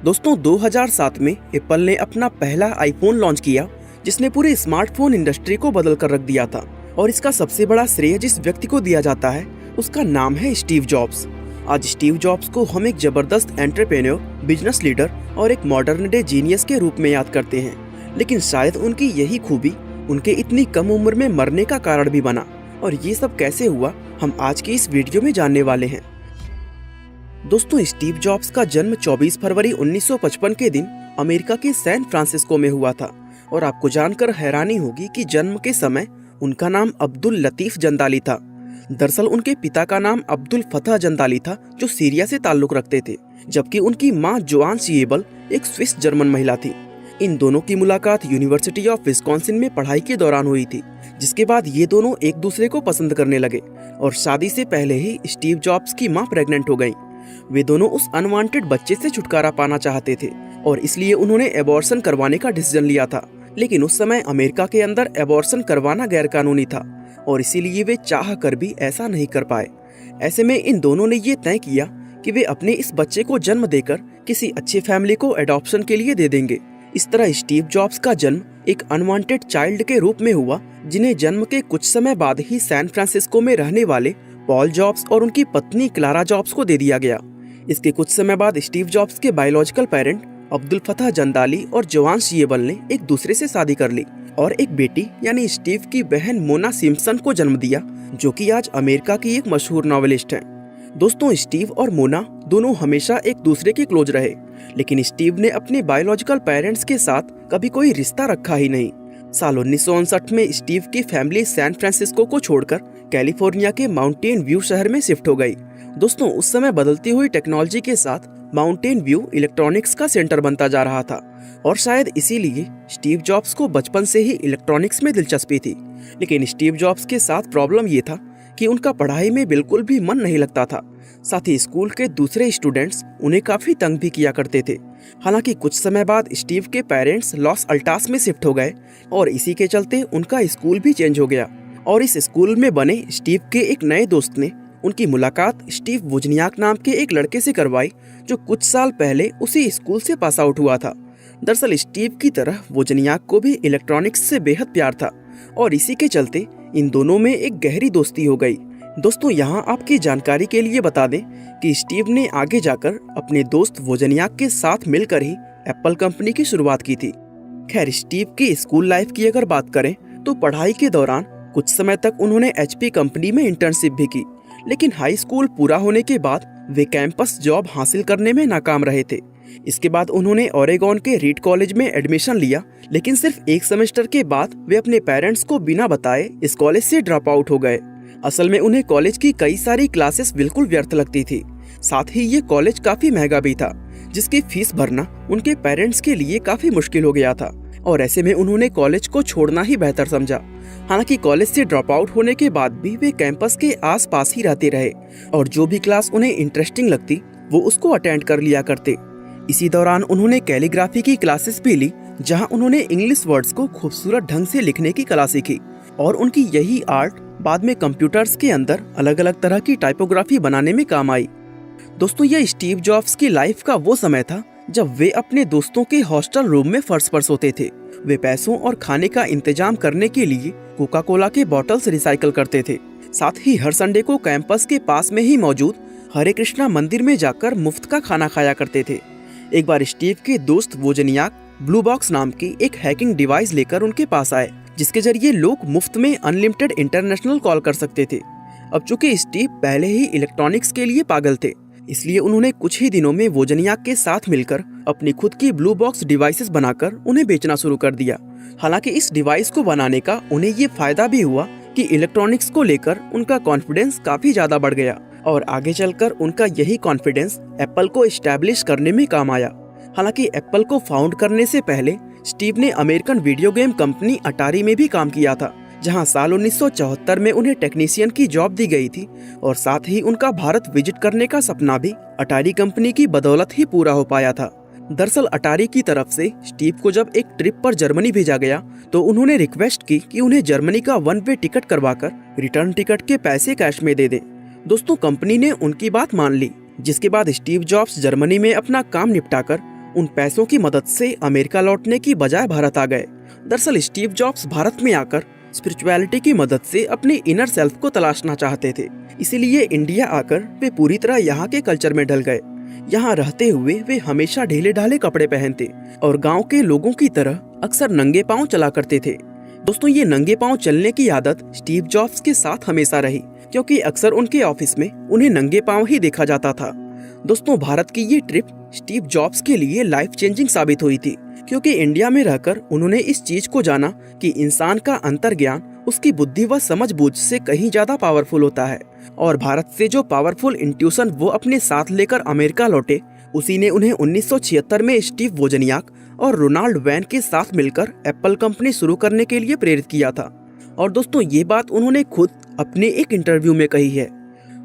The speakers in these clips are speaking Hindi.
दोस्तों 2007 में एप्पल ने अपना पहला आईफोन लॉन्च किया, जिसने पूरे स्मार्टफोन इंडस्ट्री को बदल कर रख दिया था। और इसका सबसे बड़ा श्रेय जिस व्यक्ति को दिया जाता है उसका नाम है स्टीव जॉब्स। आज स्टीव जॉब्स को हम एक जबरदस्त एंटरप्रेन्योर, बिजनेस लीडर और एक मॉडर्न डे जीनियस के रूप में याद करते हैं, लेकिन शायद उनकी यही खूबी उनके इतनी कम उम्र में मरने का कारण भी बना। और ये सब कैसे हुआ, हम आज की इस वीडियो में जानने वाले हैं। दोस्तों, स्टीव जॉब्स का जन्म 24 फरवरी 1955 के दिन अमेरिका के सैन फ्रांसिस्को में हुआ था। और आपको जानकर हैरानी होगी कि जन्म के समय उनका नाम अब्दुल लतीफ जंदाली था। दरअसल उनके पिता का नाम अब्दुल फतह जंदाली था, जो सीरिया से ताल्लुक रखते थे, जबकि उनकी मां जोआन शिएबल एक स्विस जर्मन महिला थी। इन दोनों की मुलाकात यूनिवर्सिटी ऑफ विस्कॉन्सिन में पढ़ाई के दौरान हुई थी, जिसके बाद ये दोनों एक दूसरे को पसंद करने लगे और शादी से पहले ही स्टीव जॉब्स की मां प्रेग्नेंट हो गई। वे दोनों उस अनवांटेड बच्चे से छुटकारा पाना चाहते थे और इसलिए उन्होंने एबॉर्शन करवाने का डिसीजन लिया था। लेकिन उस समय अमेरिका के अंदर एबॉर्शन करवाना गैरकानूनी था और इसीलिए वे चाह कर भी ऐसा नहीं कर पाए। ऐसे में इन दोनों ने ये तय किया कि वे अपने इस बच्चे को जन्म देकर किसी अच्छी फैमिली को एडॉप्शन के लिए दे देंगे। इस तरह स्टीव जॉब्स का जन्म एक अनवांटेड चाइल्ड के रूप में हुआ, जिन्हें जन्म के कुछ समय बाद ही सैन फ्रांसिस्को में रहने वाले पॉल जॉब्स और उनकी पत्नी क्लारा जॉब्स को दे दिया गया। इसके कुछ समय बाद स्टीव जॉब्स के बायोलॉजिकल पेरेंट अब्दुल फतह जंदाली और जोआन शिएबल ने एक दूसरे से शादी कर ली और एक बेटी यानी स्टीव की बहन मोना सिम्पसन को जन्म दिया, जो कि आज अमेरिका की एक मशहूर नॉवेलिस्ट हैं। दोस्तों, स्टीव और मोना दोनों हमेशा एक दूसरे के क्लोज रहे, लेकिन स्टीव ने अपने बायोलॉजिकल पेरेंट्स के साथ कभी कोई रिश्ता रखा ही नहीं। साल 1959 में स्टीव की फैमिली सैन फ्रांसिस्को को छोड़कर कैलिफोर्निया के माउंटेन व्यू शहर में शिफ्ट हो गई। दोस्तों, उस समय बदलती हुई टेक्नोलॉजी के साथ माउंटेन व्यू इलेक्ट्रॉनिक्स का सेंटर बनता जा रहा था और शायद इसीलिए स्टीव जॉब्स को बचपन से ही इलेक्ट्रॉनिक्स में दिलचस्पी थी। लेकिन स्टीव जॉब्स के साथ प्रॉब्लम ये था कि उनका पढ़ाई में बिल्कुल भी मन नहीं लगता था। साथ ही स्कूल के दूसरे स्टूडेंट्स उन्हें काफी तंग भी किया करते थे। हालांकि कुछ समय बाद स्टीव के पेरेंट्स लॉस अल्टास में शिफ्ट हो गए और इसी के चलते उनका स्कूल भी चेंज हो गया। और इस स्कूल में बने स्टीव के एक नए दोस्त ने उनकी मुलाकात स्टीव वोजनियाक नाम के एक लड़के से करवाई, जो कुछ साल पहले उसी स्कूल से पास आउट हुआ था। दरअसल स्टीव की तरह वोजनियाक को भी इलेक्ट्रॉनिक्स से बेहद प्यार था और इसी के चलते इन दोनों में एक गहरी दोस्ती हो गई। दोस्तों, यहाँ आपकी जानकारी के लिए बता दें कि स्टीव ने आगे जाकर अपने दोस्त वोजनियाक के साथ मिलकर ही एप्पल कंपनी की शुरुआत की थी। खैर, स्टीव की स्कूल लाइफ की अगर बात करें तो पढ़ाई के दौरान कुछ समय तक उन्होंने एचपी कंपनी में इंटर्नशिप भी की, लेकिन हाई स्कूल पूरा होने के बाद वे कैंपस जॉब हासिल करने में नाकाम रहे थे। इसके बाद उन्होंने ओरेगॉन के रीड कॉलेज में एडमिशन लिया, लेकिन सिर्फ एक सेमेस्टर के बाद वे अपने पेरेंट्स को बिना बताए इस कॉलेज से ड्रॉप आउट हो गए। असल में उन्हें कॉलेज की कई सारी क्लासेस बिल्कुल व्यर्थ लगती थी। साथ ही ये कॉलेज काफी महंगा भी था, जिसकी फीस भरना उनके पेरेंट्स के लिए काफी मुश्किल हो गया था और ऐसे में उन्होंने कॉलेज को छोड़ना ही बेहतर समझा। हालांकि कॉलेज से ड्रॉप आउट होने के बाद भी वे कैंपस के आसपास ही रहते रहे और जो भी क्लास उन्हें इंटरेस्टिंग लगती वो उसको अटेंड कर लिया करते। इसी दौरान उन्होंने कैलीग्राफी की क्लासेस भी ली, जहां उन्होंने इंग्लिश वर्ड्स को खूबसूरत ढंग से लिखने की कला सीखी और उनकी यही आर्ट बाद में कंप्यूटर्स के अंदर अलग अलग तरह की टाइपोग्राफी बनाने में काम आई। दोस्तों, यह स्टीव जॉब्स की लाइफ का वो समय था जब वे अपने दोस्तों के हॉस्टल रूम में फर्श पर सोते थे। वे पैसों और खाने का इंतजाम करने के लिए कोका कोला के बॉटल्स रिसाइकल करते थे। साथ ही हर संडे को कैंपस के पास में ही मौजूद हरे कृष्णा मंदिर में जाकर मुफ्त का खाना खाया करते थे। एक बार स्टीव के दोस्त वोजनियाक ब्लू बॉक्स नाम की एक हैकिंग डिवाइस लेकर उनके पास आए, जिसके जरिए लोग मुफ्त में अनलिमिटेड इंटरनेशनल कॉल कर सकते थे। अब चूंकि स्टीव पहले ही इलेक्ट्रॉनिक्स के लिए पागल थे, इसलिए उन्होंने कुछ ही दिनों में वोजनियाक के साथ मिलकर अपनी खुद की ब्लू बॉक्स डिवाइसेस बनाकर उन्हें बेचना शुरू कर दिया। हालांकि इस डिवाइस को बनाने का उन्हें ये फायदा भी हुआ कि इलेक्ट्रॉनिक्स को लेकर उनका कॉन्फिडेंस काफी ज्यादा बढ़ गया और आगे चलकर उनका यही कॉन्फिडेंस एप्पल को एस्टैब्लिश करने में काम आया। हालांकि एप्पल को फाउंड करने से पहले स्टीव ने अमेरिकन वीडियो गेम कंपनी अटारी में भी काम किया था, जहां साल 1974 में उन्हें टेक्नीशियन की जॉब दी गई थी और साथ ही उनका भारत विजिट करने का सपना भी अटारी कंपनी की बदौलत ही पूरा हो पाया था। दरअसल अटारी की तरफ से स्टीव को जब एक ट्रिप पर जर्मनी भेजा गया तो उन्होंने रिक्वेस्ट की कि उन्हें जर्मनी का वन वे टिकट करवाकर रिटर्न टिकट के पैसे कैश में दे दें। दोस्तों, कंपनी ने उनकी बात मान ली, जिसके बाद स्टीव जॉब्स जर्मनी में अपना काम निपटाकर उन पैसों की मदद से अमेरिका लौटने की बजाय भारत आ गए। दरअसल स्टीव जॉब्स भारत में आकर स्पिरिचुअलिटी की मदद से अपने इनर सेल्फ को तलाशना चाहते थे। इसीलिए इंडिया आकर वे पूरी तरह यहाँ के कल्चर में ढल गए। यहाँ रहते हुए वे हमेशा ढीले ढाले कपड़े पहनते और गांव के लोगों की तरह अक्सर नंगे पांव चला करते थे। दोस्तों, ये नंगे पांव चलने की आदत स्टीव जॉब्स के साथ हमेशा रही, क्योंकि अक्सर उनके ऑफिस में उन्हें नंगे पांव ही देखा जाता था। दोस्तों, भारत की ये ट्रिप स्टीव जॉब्स के लिए लाइफ चेंजिंग साबित हुई थी, क्योंकि इंडिया में रहकर उन्होंने इस चीज को जाना कि इंसान का अंतर्ज्ञान उसकी बुद्धि व समझबूझ से कहीं ज्यादा पावरफुल होता है। और भारत से जो पावरफुल इंट्यूशन वो अपने साथ लेकर अमेरिका लौटे, उसी ने उन्हें 1976 में स्टीव वोजनियाक और रोनाल्ड वैन के साथ मिलकर एप्पल कंपनी शुरू करने के लिए प्रेरित किया था। और दोस्तों, ये बात उन्होंने खुद अपने एक इंटरव्यू में कही है।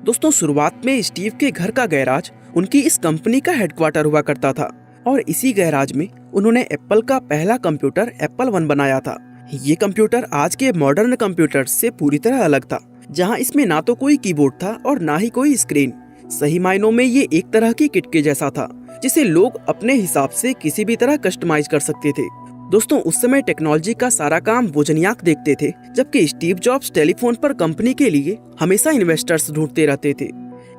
दोस्तों, शुरुआत में स्टीव के घर का गैराज उनकी इस कंपनी का हेडक्वार्टर हुआ करता था और इसी गैराज में उन्होंने एप्पल का पहला कंप्यूटर एप्पल 1 बनाया था। ये कंप्यूटर आज के मॉडर्न कंप्यूटर से पूरी तरह अलग था, जहां इसमें ना तो कोई कीबोर्ड था और ना ही कोई स्क्रीन। सही मायनों में ये एक तरह की किट के जैसा था, जिसे लोग अपने हिसाब से किसी भी तरह कस्टमाइज कर सकते थे। दोस्तों, उस समय टेक्नोलॉजी का सारा काम वोजनियाक देखते थे, जबकि स्टीव जॉब्स टेलीफोन पर कंपनी के लिए हमेशा इन्वेस्टर्स ढूंढते रहते थे।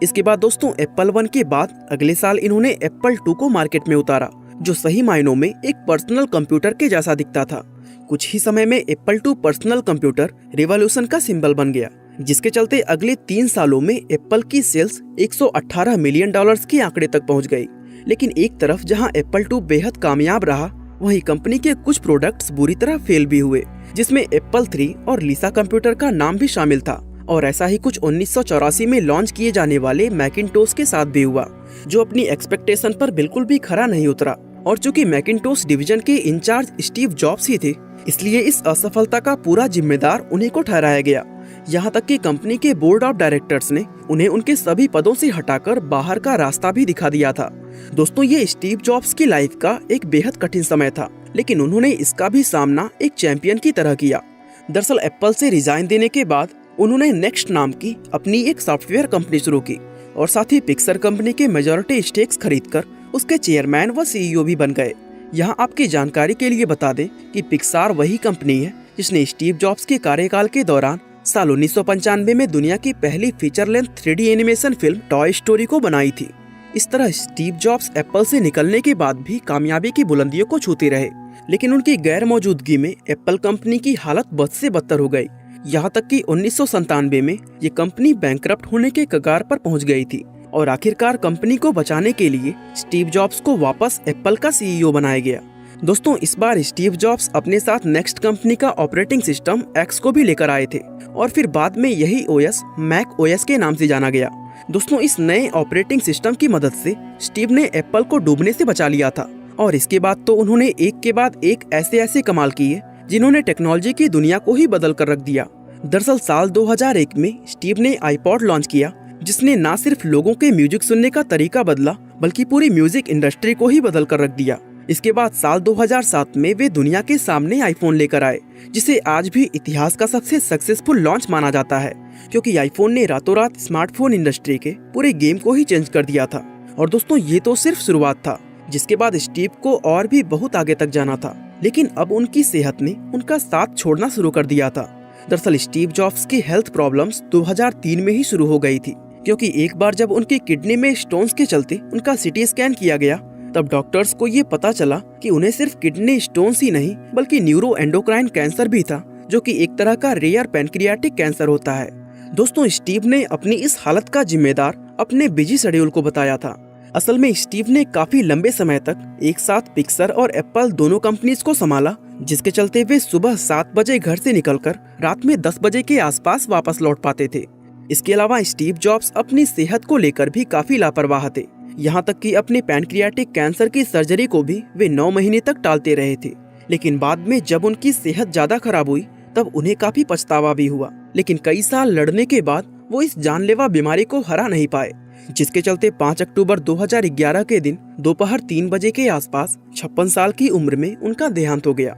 इसके बाद दोस्तों, एप्पल 1 के बाद अगले साल इन्होंने एप्पल 2 को मार्केट में उतारा, जो सही मायनों में एक पर्सनल कंप्यूटर के जैसा दिखता था। कुछ ही समय में एप्पल 2 पर्सनल कंप्यूटर रिवॉल्यूशन का सिंबल बन गया, जिसके चलते अगले 3 सालों में एप्पल की सेल्स $118 मिलियन के आंकड़े तक पहुंच गई। लेकिन एक तरफ जहां एप्पल 2 बेहद कामयाब रहा, वहीं कंपनी के कुछ प्रोडक्ट्स बुरी तरह फेल भी हुए, जिसमें एप्पल 3 और लिसा कंप्यूटर का नाम भी शामिल था। और ऐसा ही कुछ 1984 में लॉन्च किए जाने वाले मैकिन्टोश के साथ भी हुआ, जो अपनी एक्सपेक्टेशन पर बिल्कुल भी खरा नहीं उतरा। और चूंकि मैकिन्टोश डिवीजन के इंचार्ज स्टीव जॉब्स ही थे, इसलिए इस असफलता का पूरा जिम्मेदार उन्हीं को ठहराया गया। यहाँ तक कि कंपनी के बोर्ड ऑफ डायरेक्टर्स ने उन्हें उनके सभी पदों से हटाकर बाहर का रास्ता भी दिखा दिया था। दोस्तों, ये स्टीव जॉब्स की लाइफ का एक बेहद कठिन समय था, लेकिन उन्होंने इसका भी सामना एक चैंपियन की तरह किया। दरअसल एप्पल से रिजाइन देने के बाद उन्होंने नेक्स्ट नाम की अपनी एक सॉफ्टवेयर कंपनी शुरू की और साथ ही पिक्सर कंपनी के मेजॉरिटी स्टेक्स खरीदकर उसके चेयरमैन व सीईओ भी बन गए। यहाँ आपकी जानकारी के लिए बता दें कि पिक्सार वही कंपनी है जिसने स्टीव जॉब्स के कार्यकाल के दौरान साल 1995 में दुनिया की पहली feature length 3D animation film toy story को बनाई थी। इस तरह स्टीव जॉब्स एप्पल से निकलने के बाद भी कामयाबी की बुलंदियों को छूते रहे, लेकिन उनकी गैर मौजूदगी में एप्पल कंपनी की हालत बद से बदतर हो गई। यहाँ तक कि 1997 में ये कंपनी बैंकरप्ट होने के कगार पर पहुंच गई थी और आखिरकार कंपनी को बचाने के लिए स्टीव जॉब्स को वापस एप्पल का सीईओ बनाया गया। दोस्तों, इस बार स्टीव जॉब्स अपने साथ नेक्स्ट कंपनी का ऑपरेटिंग सिस्टम एक्स को भी लेकर आए थे और फिर बाद में यही ओएस मैक ओएस के नाम से जाना गया। दोस्तों, इस नए ऑपरेटिंग सिस्टम की मदद से स्टीव ने एप्पल को डूबने से बचा लिया था और इसके बाद तो उन्होंने एक के बाद एक ऐसे कमाल किए जिन्होंने टेक्नोलॉजी की दुनिया को ही बदल कर रख दिया। दरअसल साल 2001 में स्टीव ने आईपॉड लॉन्च किया, जिसने न सिर्फ लोगों के म्यूजिक सुनने का तरीका बदला, बल्कि पूरी म्यूजिक इंडस्ट्री को ही बदल कर रख दिया। इसके बाद साल 2007 में वे दुनिया के सामने आईफोन लेकर आए, जिसे आज भी इतिहास का सबसे सक्सेसफुल लॉन्च माना जाता है, क्योंकि आईफोन ने रातों रात स्मार्टफोन इंडस्ट्री के पूरे गेम को ही चेंज कर दिया था। और दोस्तों, ये तो सिर्फ शुरुआत था, जिसके बाद स्टीव को और भी बहुत आगे तक जाना था, लेकिन अब उनकी सेहत ने उनका साथ छोड़ना शुरू कर दिया था। दरअसल स्टीव जॉब्स की हेल्थ प्रॉब्लम्स 2003 में ही शुरू हो गई थी, क्योंकि एक बार जब उनकी किडनी में स्टोन्स के चलते उनका सीटी स्कैन किया गया, तब डॉक्टर्स को ये पता चला कि उन्हें सिर्फ किडनी स्टोन्स ही नहीं बल्कि न्यूरो एंडोक्राइन कैंसर भी था, जो कि एक तरह का रेयर पैनक्रियाटिक कैंसर होता है। दोस्तों, स्टीव ने अपनी इस हालत का जिम्मेदार अपने बिजी शेड्यूल को बताया था। असल में स्टीव ने काफी लंबे समय तक एक साथ पिक्सर और एप्पल दोनों कंपनीज को संभाला, जिसके चलते वे सुबह 7 बजे घर से निकलकर रात में 10 बजे के आसपास वापस लौट पाते थे। इसके अलावा स्टीव जॉब्स अपनी सेहत को लेकर भी काफी लापरवाह थे, यहाँ तक कि अपने पैनक्रियाटिक कैंसर की सर्जरी को भी वे 9 महीने तक टालते रहे थे। लेकिन बाद में जब उनकी सेहत ज्यादा खराब हुई, तब उन्हें काफी पछतावा भी हुआ। लेकिन कई साल लड़ने के बाद वो इस जानलेवा बीमारी को हरा नहीं पाए, जिसके चलते 5 अक्टूबर 2011 के दिन दोपहर 3 बजे के आसपास 56 साल की उम्र में उनका देहांत हो गया।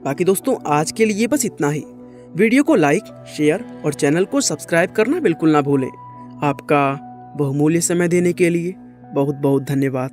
बाकी दोस्तों, आज के लिए बस इतना ही। वीडियो को लाइक, शेयर और चैनल को सब्सक्राइब करना बिल्कुल ना भूलें। आपका बहुमूल्य समय देने के लिए बहुत बहुत धन्यवाद।